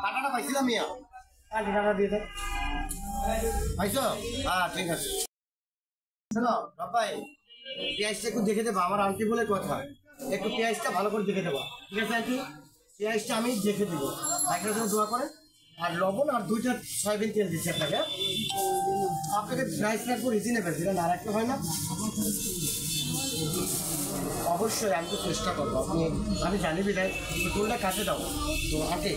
টাকাটা পাইছিলাম মিয়া, টাকা দিয়ে দেয় পাইছো? হ্যাঁ ঠিক আছে। শোনো বাবাই, পেঁয়াজটা একটু দেখে দেবো, আমার আন্টি বলে কথা, একটু পেঁয়াজটা ভালো করে দেখে দেবো, ঠিক আছে আন্টি? পেঁয়াজটা আমি দেখে দেবো, বাইকের জন্য দোয়া করে। আর লবণ আর 2টা সয়াবিন তেল দিচ্ছি আপনাকে। আপনাকে প্রাইস রাখবো রিজনেবল, যেটা না রাখতে হয় না। অবশ্যই আমি তো চেষ্টা করবো, আমি জানি বিদায় টোলটা কাছে দাও তো আগে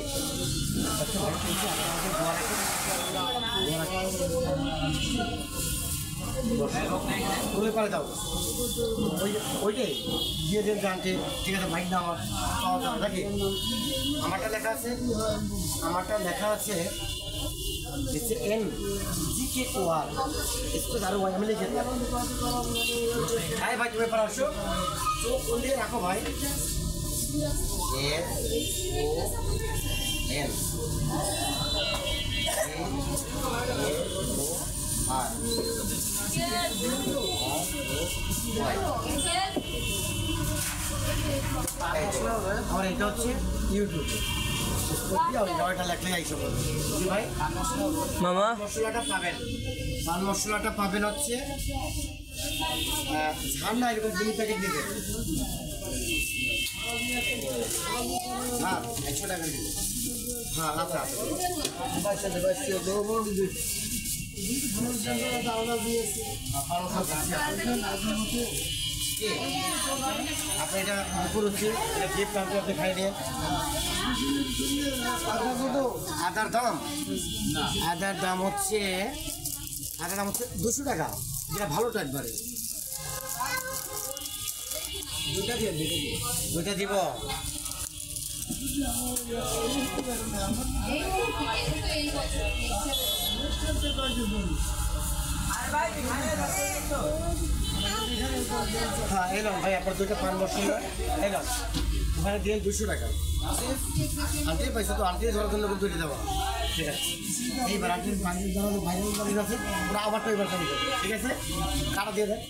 আচ্ছা ভালো চলছে, আপনাদের দোয়া রাখে তুলে পারে দাও ওইটাই দিয়ে দেন জানতে, ঠিক আছে? বাইক না আমার পাওয়া যাবে নাকি? আমারটা লেখা আছে, এন জিকে ওয়ার इसको दारू भाई हमें लिखे दिया। हाय भाई तुम्हें पर আসো তো ওলে রাখো ভাই, এন ও এন আর এটা হচ্ছে ইউটিউবে ভাই। মামা মশলাটা পাবেন, পান মশলাটা পাবেন হচ্ছে ঝাল না এরকম 2 প্যাকেট দিবে। হ্যাঁ 100 টাকা দিবে। হ্যাঁ আচ্ছা আপনি এটা উপর হচ্ছে এটা গিফট আপনি খাই নিয়ে। আদার দাম হচ্ছে 200 টাকা, যেটা ভালোটা একবারে। দুইটা দিব। হ্যাঁ এলাম ভাই, আপনার 2টা পান মশলা এলাম, ওখানে দিয়ে 200 টাকা। আন্টি পয়সা তো আন্টি ধরার জন্য তৈরি দেওয়া, ঠিক আছে? এইবার আন্টির বাইরের ধরানো বাইরের আছে, ওরা আবার তো এবার ঠিক আছে, কাটা দিয়ে দেয়।